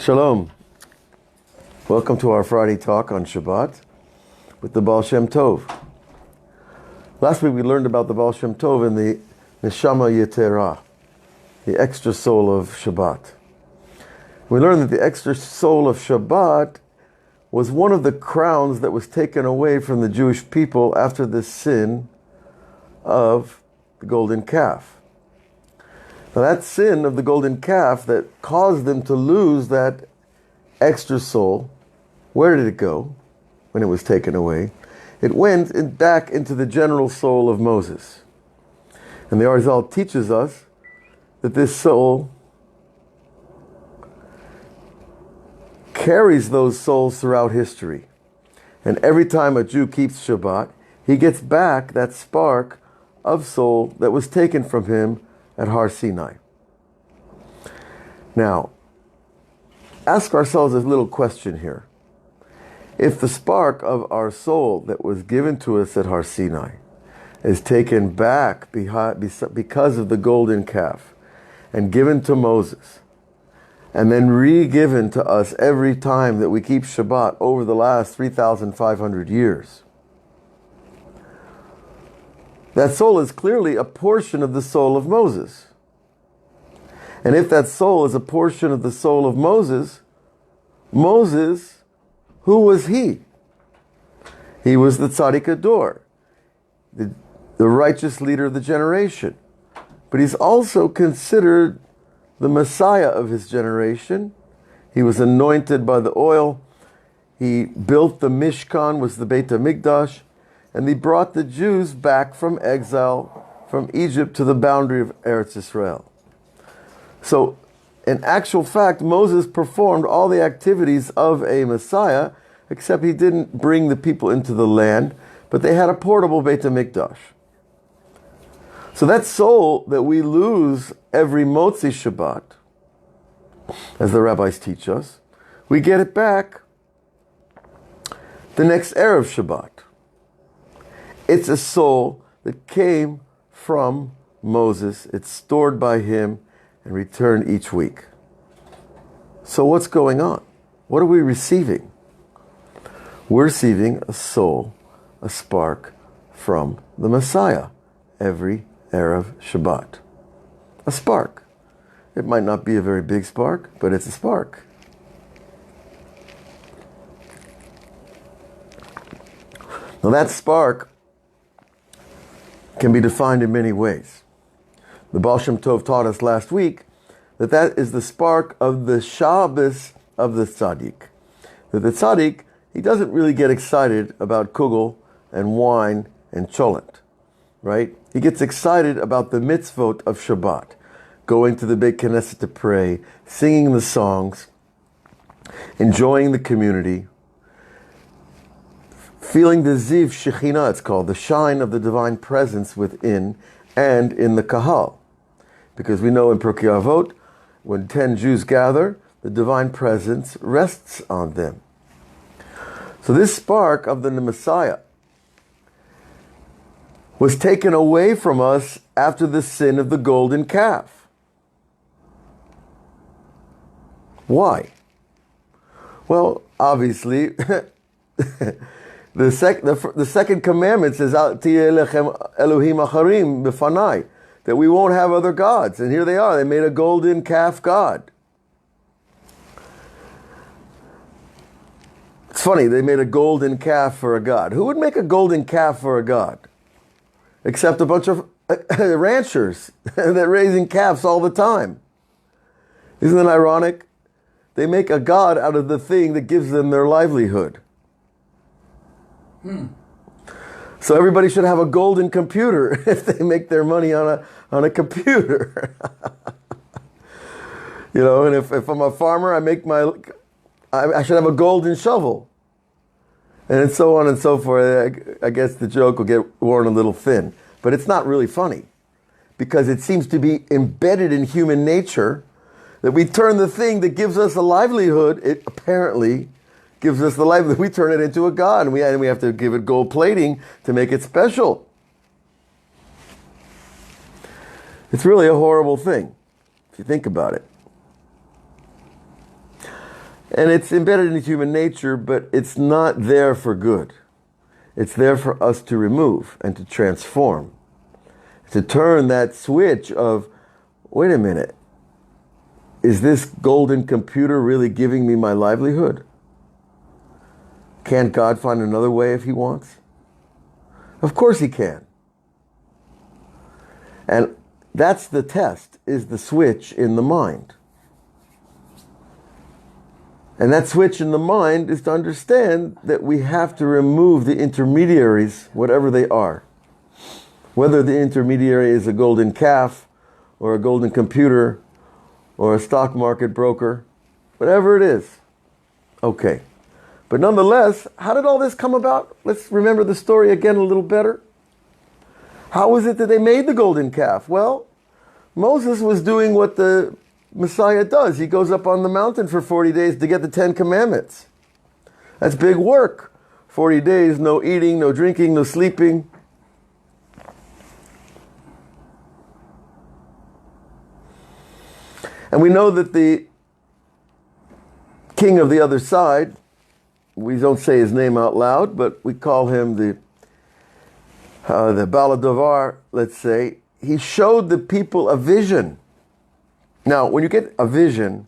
Shalom. Welcome to our Friday talk on Shabbat with the Baal Shem Tov. Last week we learned about the Baal Shem Tov and the Neshama Yetera, the extra soul of Shabbat. We learned that the extra soul of Shabbat was one of the crowns that was taken away from the Jewish people after the sin of the golden calf. Now that sin of the golden calf that caused them to lose that extra soul, where did it go when it was taken away? It went back into the general soul of Moses. And the Arizal teaches us that this soul carries those souls throughout history. And every time a Jew keeps Shabbat, he gets back that spark of soul that was taken from him at Har Sinai. Now, ask ourselves a little question here. If the spark of our soul that was given to us at Har Sinai is taken back because of the golden calf and given to Moses, and then re-given to us every time that we keep Shabbat over the last 3,500 years, that soul is clearly a portion of the soul of Moses. And if that soul is a portion of the soul of Moses, Moses, who was he? He was the Tzaddik Ador, the righteous leader of the generation. But he's also considered the Messiah of his generation. He was anointed by the oil. He built the Mishkan, was the Beit HaMikdash. And he brought the Jews back from exile from Egypt to the boundary of Eretz Israel. So, in actual fact, Moses performed all the activities of a Messiah, except he didn't bring the people into the land, but they had a portable Beit HaMikdash. So that soul that we lose every Motzi Shabbat, as the rabbis teach us, we get it back the next Erev Shabbat. It's a soul that came from Moses. It's stored by him and returned each week. So what's going on? What are we receiving? We're receiving a soul, a spark from the Messiah every Erev Shabbat. A spark. It might not be a very big spark, but it's a spark. Now that spark can be defined in many ways. The Baal Shem Tov taught us last week that that is the spark of the Shabbos of the Tzaddik. That the Tzaddik, he doesn't really get excited about kugel and wine and cholent, right? He gets excited about the mitzvot of Shabbat, going to the Beit Knesset to pray, singing the songs, enjoying the community, feeling the ziv shechina, it's called, the shine of the divine presence within and in the kahal. Because we know in Pirkei Avot, when 10 Jews gather, the divine presence rests on them. So this spark of the Messiah was taken away from us after the sin of the golden calf. Why? Well, obviously, the second commandment says, Tiyeh lechem Elohim acharim b'fanai, that we won't have other gods. And here they are. They made a golden calf god. It's funny, they made a golden calf for a god. Who would make a golden calf for a god? Except a bunch of ranchers that raising calves all the time. Isn't it ironic? They make a god out of the thing that gives them their livelihood. So everybody should have a golden computer if they make their money on a computer. You know, and if I'm a farmer, I should have a golden shovel. And so on and so forth. I guess the joke will get worn a little thin. But it's not really funny. Because it seems to be embedded in human nature that we turn the thing that gives us a livelihood, it apparently gives us the livelihood, we turn it into a god. And we have to give it gold plating to make it special. It's really a horrible thing, if you think about it. And it's embedded in human nature, but it's not there for good. It's there for us to remove and to transform. To turn that switch of, wait a minute, is this golden computer really giving me my livelihood? Can't God find another way if he wants? Of course he can. And that's the test, is the switch in the mind. And that switch in the mind is to understand that we have to remove the intermediaries, whatever they are. Whether the intermediary is a golden calf, or a golden computer, or a stock market broker, whatever it is. Okay. But nonetheless, how did all this come about? Let's remember the story again a little better. How was it that they made the golden calf? Well, Moses was doing what the Messiah does. He goes up on the mountain for 40 days to get the 10 commandments. That's big work. 40 days, no eating, no drinking, no sleeping. And we know that the king of the other side, we don't say his name out loud, but we call him the Baal, let's say. He showed the people a vision. Now, when you get a vision,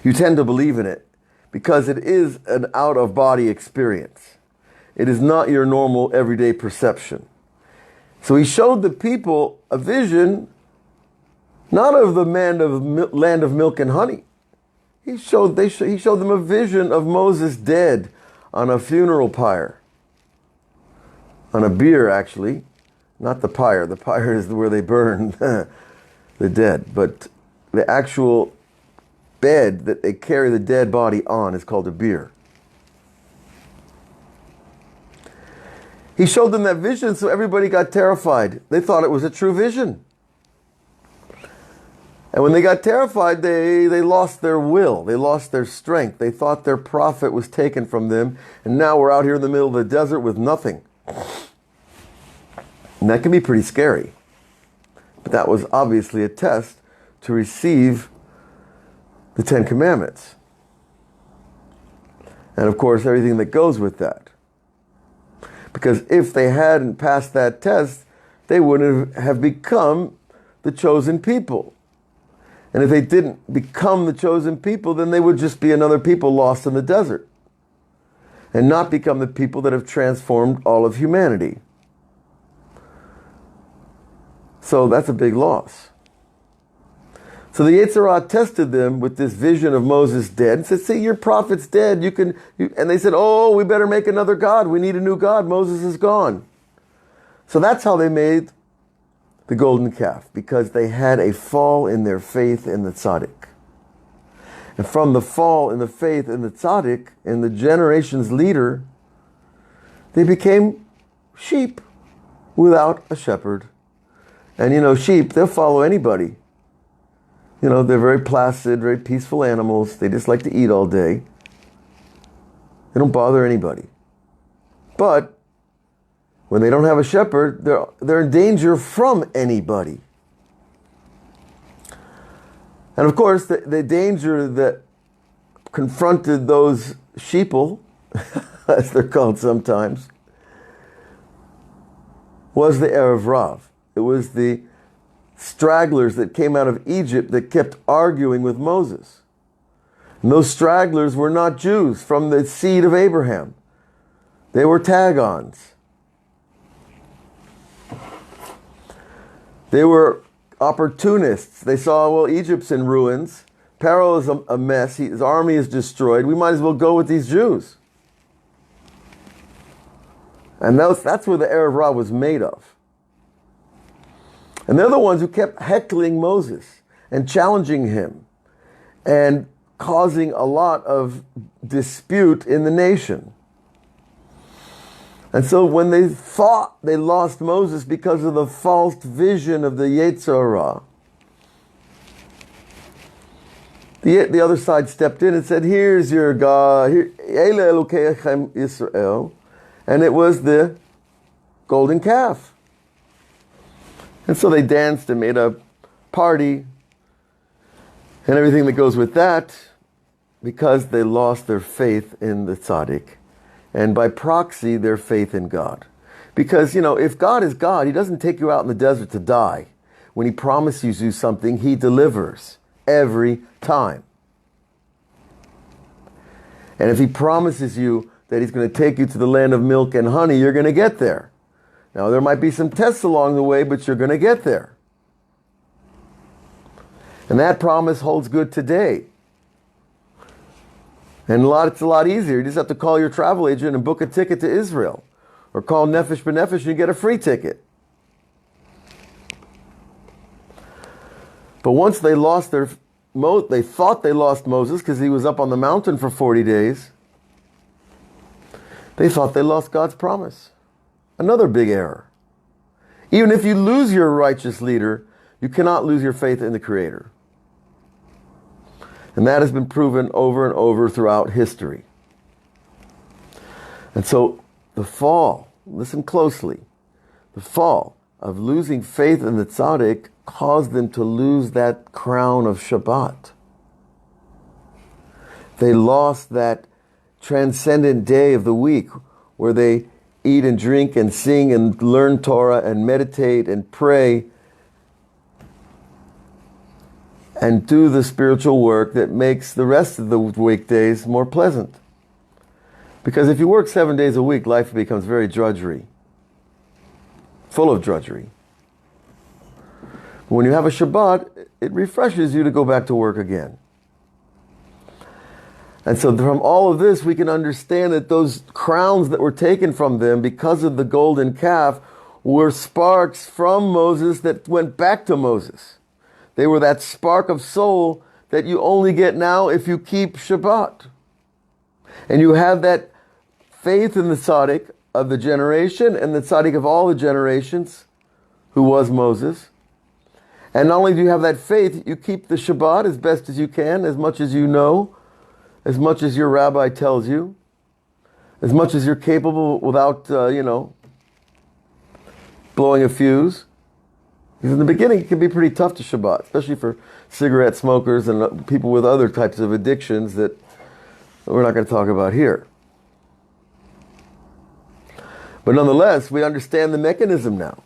you tend to believe in it because it is an out-of-body experience. It is not your normal everyday perception. So he showed the people a vision, not of the land of milk and honey. He showed them a vision of Moses dead on a funeral pyre. On a bier, actually. Not the pyre. The pyre is where they burn the dead. But the actual bed that they carry the dead body on is called a bier. He showed them that vision, so everybody got terrified. They thought it was a true vision. And when they got terrified, they lost their will. They lost their strength. They thought their prophet was taken from them. And now we're out here in the middle of the desert with nothing. And that can be pretty scary. But that was obviously a test to receive the 10 Commandments. And of course, everything that goes with that. Because if they hadn't passed that test, they wouldn't have become the chosen people. And if they didn't become the chosen people, then they would just be another people lost in the desert. And not become the people that have transformed all of humanity. So that's a big loss. So the Yetzer Hara tested them with this vision of Moses dead and said, see, your prophet's dead. And they said, oh, we better make another God. We need a new God. Moses is gone. So that's how they made the golden calf, because they had a fall in their faith in the tzaddik. And from the fall in the faith in the tzaddik, in the generation's leader, they became sheep without a shepherd. And sheep, they'll follow anybody. They're very placid, very peaceful animals. They just like to eat all day. They don't bother anybody. But when they don't have a shepherd, they're in danger from anybody. And of course, the danger that confronted those sheeple, as they're called sometimes, was the Erev Rav. It was the stragglers that came out of Egypt that kept arguing with Moses. And those stragglers were not Jews from the seed of Abraham. They were tag-ons. They were opportunists. They saw, well, Egypt's in ruins. Pharaoh is a mess. His army is destroyed. We might as well go with these Jews. And that's where the Erev Rav was made of. And they're the ones who kept heckling Moses and challenging him and causing a lot of dispute in the nation. And so when they thought they lost Moses because of the false vision of the Yetzer Hara, the other side stepped in and said, here's your God, Ele Elokeichem Yisrael, and it was the golden calf. And so they danced and made a party and everything that goes with that. because they lost their faith in the tzaddik, and by proxy, their faith in God. Because, if God is God, He doesn't take you out in the desert to die. When He promises you something, He delivers every time. And if He promises you that He's going to take you to the land of milk and honey, you're going to get there. Now, there might be some tests along the way, but you're going to get there. And that promise holds good today. And it's a lot easier. You just have to call your travel agent and book a ticket to Israel. Or call Nefesh B'Nefesh and you get a free ticket. But once they lost they thought they lost Moses because he was up on the mountain for 40 days. They thought they lost God's promise. Another big error. Even if you lose your righteous leader, you cannot lose your faith in the Creator. And that has been proven over and over throughout history. And so the fall, listen closely, the fall of losing faith in the tzaddik caused them to lose that crown of Shabbat. They lost that transcendent day of the week where they eat and drink and sing and learn Torah and meditate and pray and do the spiritual work that makes the rest of the weekdays more pleasant. Because if you work 7 days a week, life becomes very drudgery, full of drudgery. But when you have a Shabbat, it refreshes you to go back to work again. And so from all of this, we can understand that those crowns that were taken from them because of the golden calf were sparks from Moses that went back to Moses. They were that spark of soul that you only get now if you keep Shabbat. And you have that faith in the tzaddik of the generation and the tzaddik of all the generations, who was Moses. And not only do you have that faith, you keep the Shabbat as best as you can, as much as you know, as much as your rabbi tells you, as much as you're capable without, blowing a fuse. Because in the beginning, it can be pretty tough to Shabbat, especially for cigarette smokers and people with other types of addictions that we're not going to talk about here. But nonetheless, we understand the mechanism now.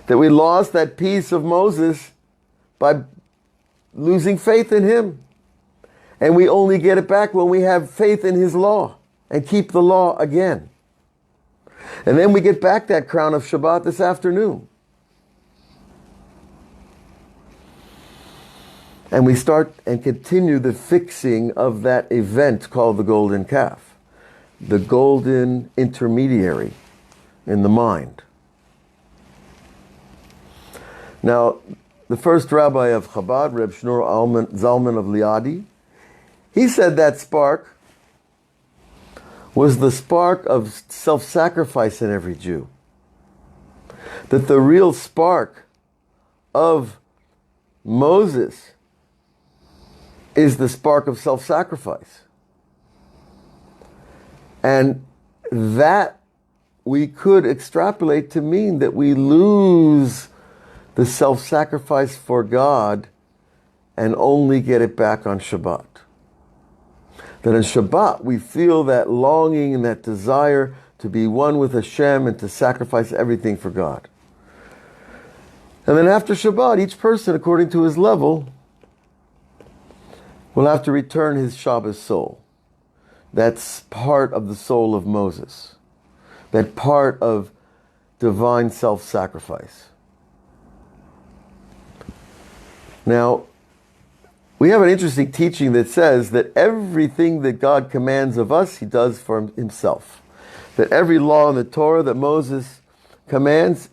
That we lost that piece of Moses by losing faith in him. And we only get it back when we have faith in his law and keep the law again. And then we get back that crown of Shabbat this afternoon. And we start and continue the fixing of that event called the golden calf. The golden intermediary in the mind. Now, the first rabbi of Chabad, Reb Shneur Zalman of Liadi, he said that spark was the spark of self-sacrifice in every Jew. That the real spark of Moses is the spark of self-sacrifice. And that we could extrapolate to mean that we lose the self-sacrifice for God and only get it back on Shabbat. That on Shabbat we feel that longing and that desire to be one with Hashem and to sacrifice everything for God. And then after Shabbat, each person, according to his level, will have to return his Shabbos soul. That's part of the soul of Moses. That part of divine self-sacrifice. Now, we have an interesting teaching that says that everything that God commands of us, he does for himself. That every law in the Torah that Moses commands,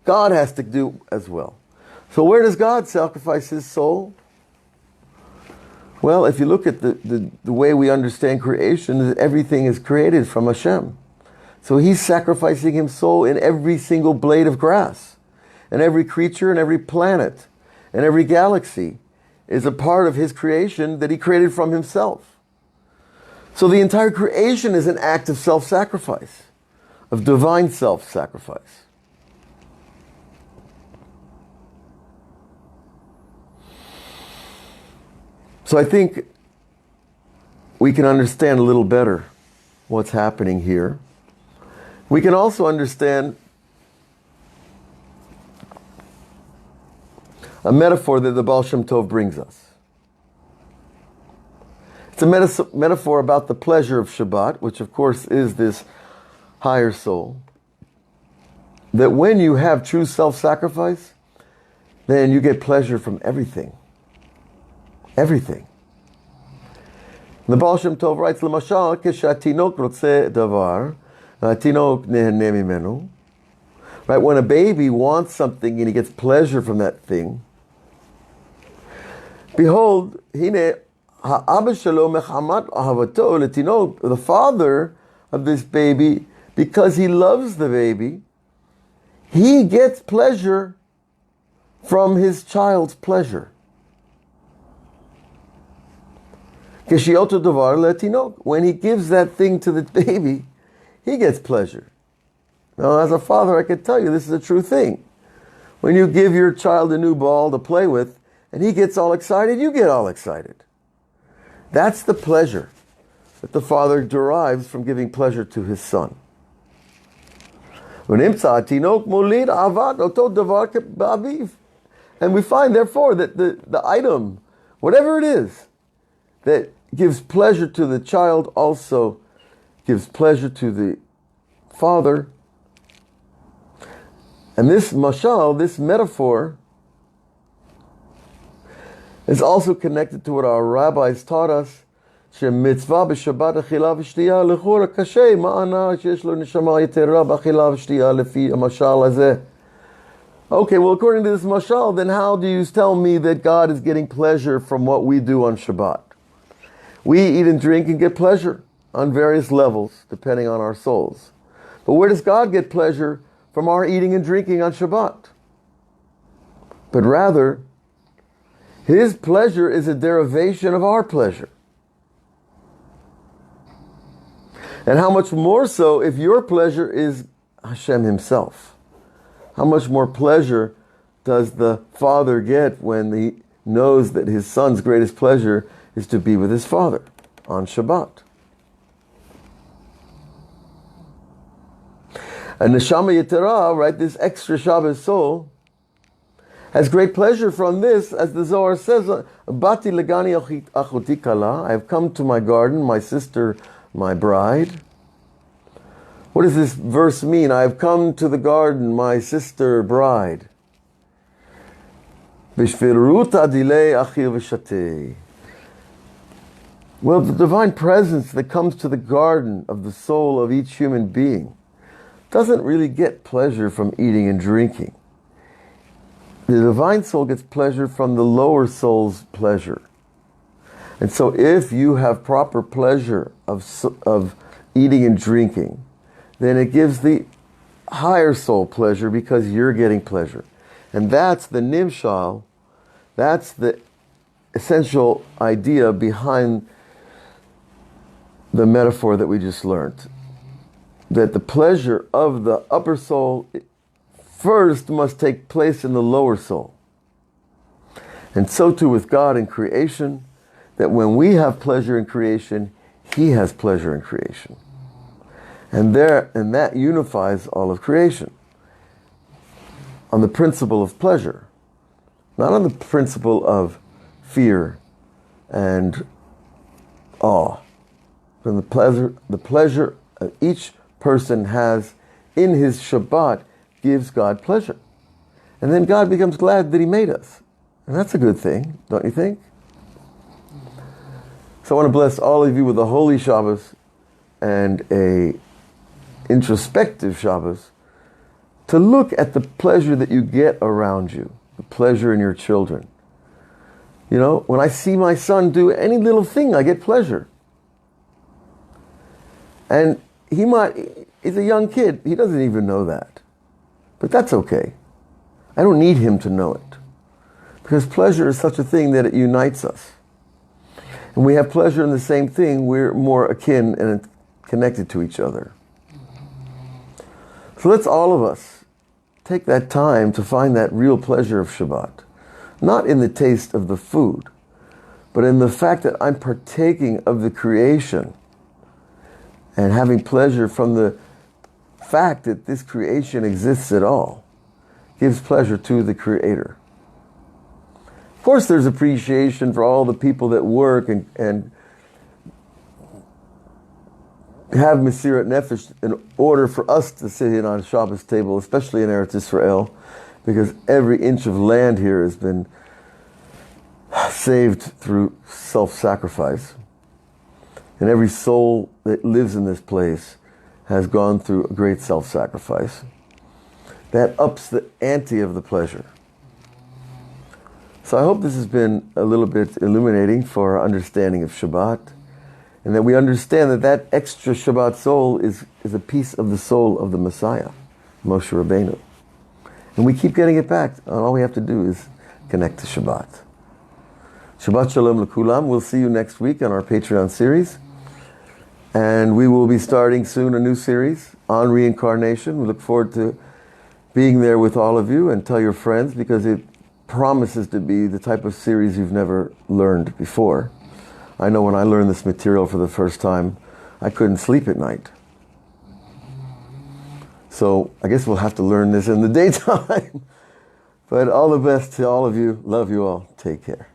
God has to do as well. So where does God sacrifice his soul? Well, if you look at the way we understand creation, everything is created from Hashem. So he's sacrificing his soul in every single blade of grass, and every creature and every planet and every galaxy is a part of his creation that he created from himself. So the entire creation is an act of self-sacrifice, of divine self-sacrifice. So I think we can understand a little better what's happening here. We can also understand a metaphor that the Baal Shem Tov brings us. It's a metaphor about the pleasure of Shabbat, which of course is this higher soul. That when you have true self-sacrifice, then you get pleasure from everything. Everything. The Baal Shem Tov writes, "L'mashal keshatinok rotze davar, hatinok nehene mimenu." Right, when a baby wants something and he gets pleasure from that thing, behold, hine ha'aba shelo mechamat ahavato letinok, the father of this baby, because he loves the baby, he gets pleasure from his child's pleasure. When he gives that thing to the baby, he gets pleasure. Now, as a father, I can tell you this is a true thing. When you give your child a new ball to play with, and he gets all excited, you get all excited. That's the pleasure that the father derives from giving pleasure to his son. And we find, therefore, that the item, whatever it is, that gives pleasure to the child also gives pleasure to the father. And this mashal, this metaphor, is also connected to what our rabbis taught us. שמצווה בשבת אכילה ושתייה לכאורה קשה, מה שיש לו נשמה יתרה באכילה ושתייה לפי המשל הזה. Okay, well, according to this mashal, then how do you tell me that God is getting pleasure from what we do on Shabbat? We eat and drink and get pleasure on various levels, depending on our souls. But where does God get pleasure from our eating and drinking on Shabbat? But rather, His pleasure is a derivation of our pleasure. And how much more so if your pleasure is Hashem Himself? How much more pleasure does the Father get when he knows that his Son's greatest pleasure is to be with his Father on Shabbat? And Neshama Yetera, right, this extra Shabbos soul, has great pleasure from this, as the Zohar says, Bati legani achoti kala, I have come to my garden, my sister, my bride. What does this verse mean? I have come to the garden, my sister, bride. Bishviruta dilei achil v'shatei. Well, the divine presence that comes to the garden of the soul of each human being doesn't really get pleasure from eating and drinking. The divine soul gets pleasure from the lower soul's pleasure. And so if you have proper pleasure of eating and drinking, then it gives the higher soul pleasure because you're getting pleasure. And that's the nimshal, that's the essential idea behind the metaphor that we just learned. That the pleasure of the upper soul first must take place in the lower soul. And so too with God in creation, that when we have pleasure in creation, He has pleasure in creation. And that unifies all of creation on the principle of pleasure, not on the principle of fear and awe. From the pleasure each person has in his Shabbat gives God pleasure. And then God becomes glad that He made us. And that's a good thing, don't you think? So I want to bless all of you with a holy Shabbos and a introspective Shabbos to look at the pleasure that you get around you, the pleasure in your children. You know, when I see my son do any little thing, I get pleasure. And he's a young kid, he doesn't even know that. But that's okay. I don't need him to know it. Because pleasure is such a thing that it unites us. And we have pleasure in the same thing, we're more akin and connected to each other. So let's all of us take that time to find that real pleasure of Shabbat. Not in the taste of the food, but in the fact that I'm partaking of the creation and having pleasure from the fact that this creation exists at all gives pleasure to the Creator. Of course, there's appreciation for all the people that work and have Mesirat Nefesh in order for us to sit in on Shabbos table, especially in Eretz Israel, because every inch of land here has been saved through self-sacrifice. And every soul that lives in this place has gone through a great self-sacrifice. That ups the ante of the pleasure. So I hope this has been a little bit illuminating for our understanding of Shabbat, and that we understand that that extra Shabbat soul is a piece of the soul of the Messiah, Moshe Rabbeinu. And we keep getting it back, and all we have to do is connect to Shabbat. Shabbat Shalom L'Kulam. We'll see you next week on our Patreon series. And we will be starting soon a new series on reincarnation. We look forward to being there with all of you, and tell your friends, because it promises to be the type of series you've never learned before. I know when I learned this material for the first time, I couldn't sleep at night. So I guess we'll have to learn this in the daytime. But all the best to all of you. Love you all. Take care.